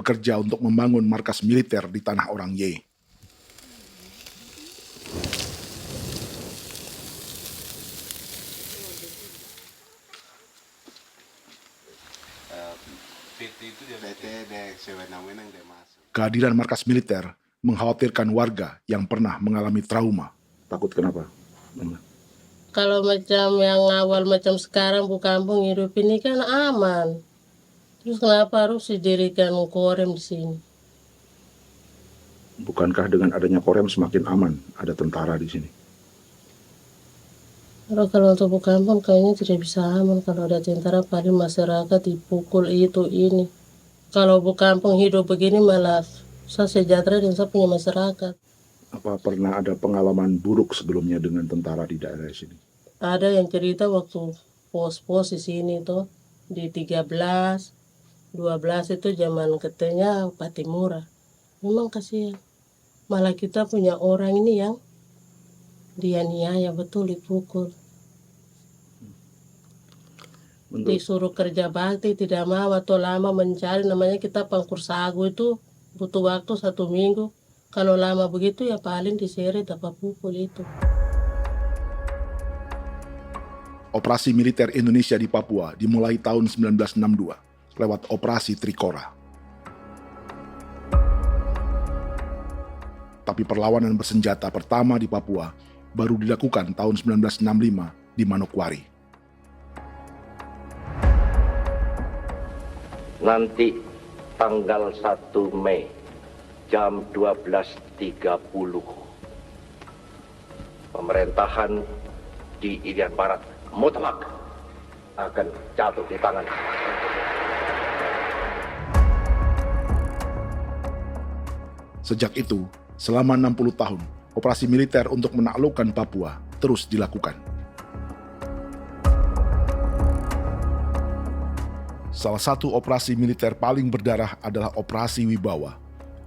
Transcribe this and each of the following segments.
bekerja untuk membangun markas militer di tanah orang Ye. Kehadiran markas militer mengkhawatirkan warga yang pernah mengalami trauma. Takut kenapa? Kalau macam yang awal macam sekarang bu kampung hidup ini kan aman. Terus kenapa harus didirikan korem di sini? Bukankah dengan adanya korem semakin aman? Ada tentara di sini. Kalau untuk bu kampung kayaknya tidak bisa aman kalau ada tentara, paling masyarakat dipukul itu ini. Kalau bu kampung hidup begini malah saya sejahtera dan saya punya masyarakat. Apa pernah ada pengalaman buruk sebelumnya dengan tentara di daerah sini? Ada yang cerita waktu pos-pos di sini tuh di 13, 12 itu zaman katanya Patimura. Memang kasihan. Malah kita punya orang ini yang dianiaya betul, dipukul. Disuruh kerja bakti tidak mau atau lama mencari, namanya kita pangkur sagu itu butuh waktu 1 minggu. Kalau lama begitu ya paling diseret apa pukul itu. Operasi militer Indonesia di Papua dimulai tahun 1962 lewat Operasi Trikora. Tapi perlawanan bersenjata pertama di Papua baru dilakukan tahun 1965 di Manokwari. Nanti tanggal 1 Mei jam 12.30 pemerintahan di Irian Barat mutlak akan jatuh di tangan. Sejak itu, selama 60 tahun, operasi militer untuk menaklukkan Papua terus dilakukan. Salah satu operasi militer paling berdarah adalah Operasi Wibawa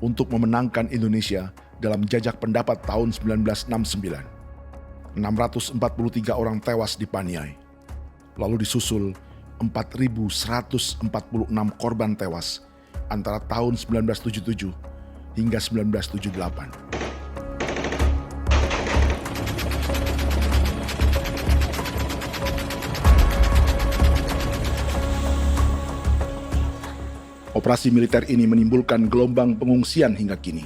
untuk memenangkan Indonesia dalam jajak pendapat tahun 1969. 643 orang tewas di Paniai. Lalu disusul 4.146 korban tewas antara tahun 1977 hingga 1978. Operasi militer ini menimbulkan gelombang pengungsian hingga kini.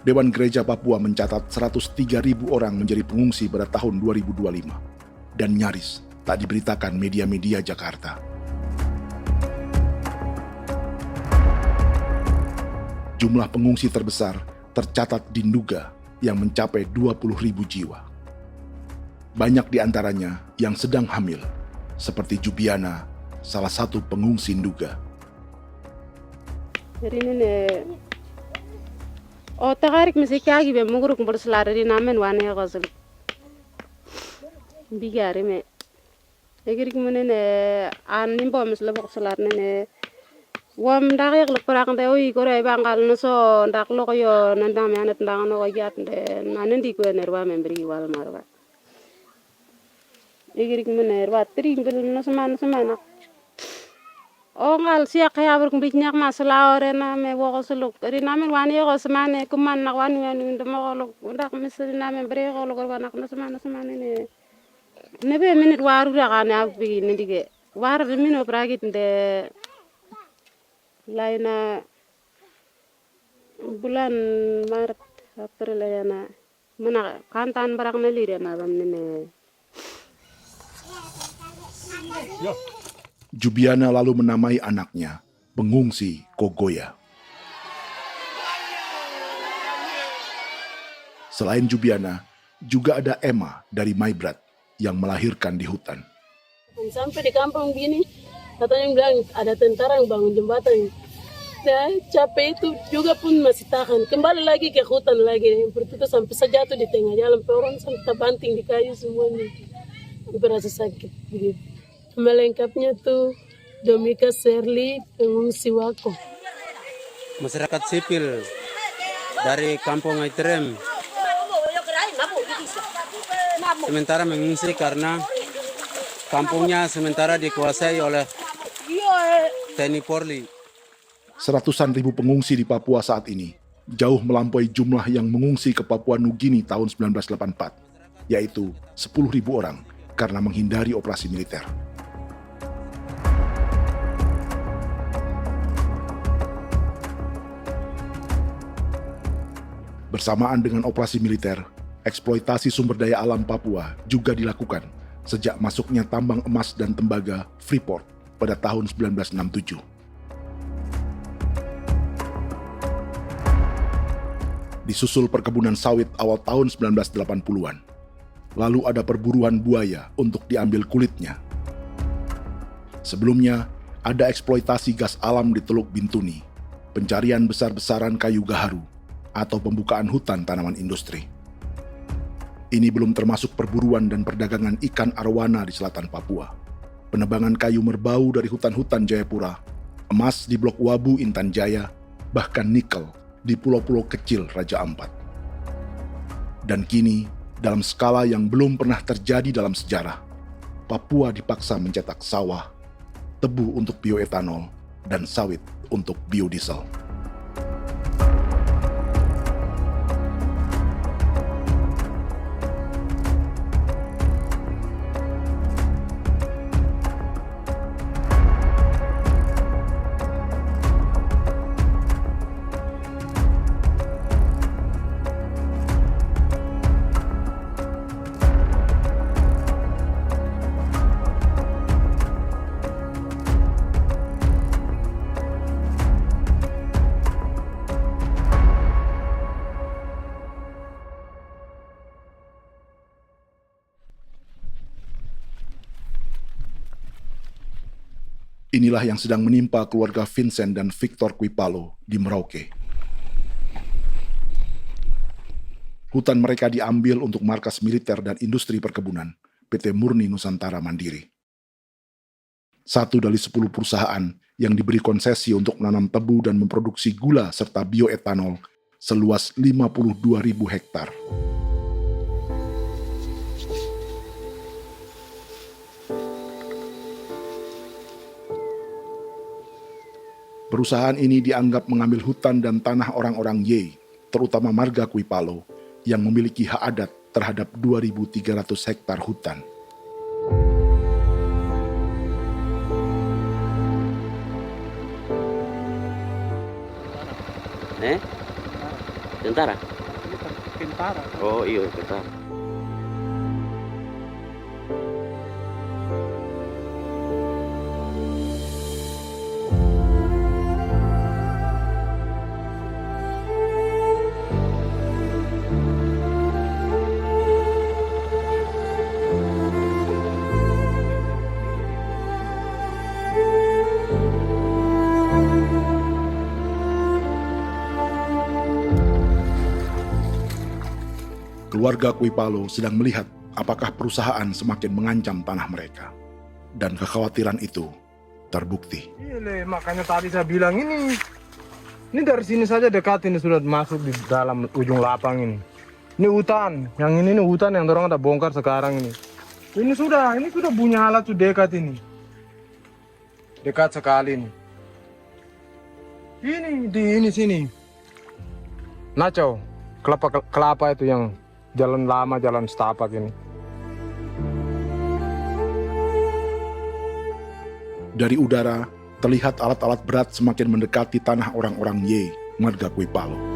Dewan Gereja Papua mencatat 103.000 orang menjadi pengungsi pada tahun 2025 dan nyaris tak diberitakan media-media Jakarta. Jumlah pengungsi terbesar tercatat di Nduga yang mencapai 20.000 jiwa. Banyak di antaranya yang sedang hamil, seperti Jubiana, salah satu pengungsi Nduga. O tagarik misikagi be muguruk berselari di namen wane gosel bigari me egirik menene an nimbo misle bokselar nene wam dak yak leprak nde oyi kore bangal no so ndak lo yo nanda me anet ndang no yat nde nanen di ko nerwa membri wal marwa egirik mener wa tri ngel no semana o ngal siya kaya ber kumbik nyak masla ore na me wo gosuluk ri namen wani go semane kuman nak wani wani ndemo go ndak misri namen bre go lo go nak no semane ne be minit waru ra kana bi nindige war be mino pragit nde laina bulan maret april yana mana kantan barak na lire na bam ne Jubiana lalu menamai anaknya Pengungsi Kogoya. Selain Jubiana, juga ada Emma dari Maibrat yang melahirkan di hutan. Sampai di kampung gini, katanya bilang ada tentara yang bangun jembatan. Nah, capek itu juga pun masih tahan. Kembali lagi ke hutan lagi. Seperti itu sampai sejatuh di tengah jalan. Orang sampai terbanting di kayu semuanya. Berasa sakit begitu. Melengkapnya tuh Domika Serli, pengungsi Wako. Masyarakat sipil dari Kampung Aitrem sementara mengungsi karena kampungnya sementara dikuasai oleh TNI Polri. seratusan ribu pengungsi di Papua saat ini jauh melampaui jumlah yang mengungsi ke Papua Nugini tahun 1984, yaitu 10.000 orang karena menghindari operasi militer. Bersamaan dengan operasi militer, eksploitasi sumber daya alam Papua juga dilakukan sejak masuknya tambang emas dan tembaga Freeport pada tahun 1967. Disusul perkebunan sawit awal tahun 1980-an. Lalu ada perburuan buaya untuk diambil kulitnya. Sebelumnya, ada eksploitasi gas alam di Teluk Bintuni, pencarian besar-besaran kayu gaharu, atau pembukaan hutan tanaman industri. Ini belum termasuk perburuan dan perdagangan ikan arwana di selatan Papua, penebangan kayu merbau dari hutan-hutan Jayapura, emas di Blok Wabu Intan Jaya, bahkan nikel di pulau-pulau kecil Raja Ampat. Dan kini, dalam skala yang belum pernah terjadi dalam sejarah, Papua dipaksa mencetak sawah, tebu untuk bioetanol, dan sawit untuk biodiesel. Inilah yang sedang menimpa keluarga Vincent dan Victor Kuipalo di Merauke. Hutan mereka diambil untuk markas militer dan industri perkebunan, PT Murni Nusantara Mandiri. 1 dari 10 perusahaan yang diberi konsesi untuk menanam tebu dan memproduksi gula serta bioetanol seluas 52.000 hektar. Perusahaan ini dianggap mengambil hutan dan tanah orang-orang Ye, terutama marga Kuipalo, yang memiliki hak adat terhadap 2.300 hektar hutan. Tentara? Tentara. Oh iya, tentara. Keluarga Kuipalo sedang melihat apakah perusahaan semakin mengancam tanah mereka. Dan kekhawatiran itu terbukti. Iya, makanya tadi saya bilang ini dari sini saja dekat, ini sudah masuk di dalam ujung lapang ini. Ini hutan, yang ini hutan yang dorong ada bongkar sekarang ini. Ini sudah punya alat sudah dekat ini. Dekat sekali ini. Ini di sini. Nacau, kelapa itu yang jalan lama, jalan setapak ini. Dari udara, terlihat alat-alat berat semakin mendekati tanah orang-orang Ye, marga Kuipalo.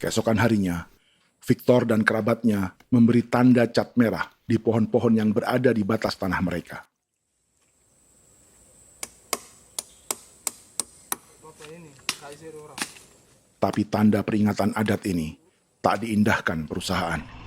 Keesokan harinya, Victor dan kerabatnya memberi tanda cat merah di pohon-pohon yang berada di batas tanah mereka. Tapi tanda peringatan adat ini tak diindahkan perusahaan.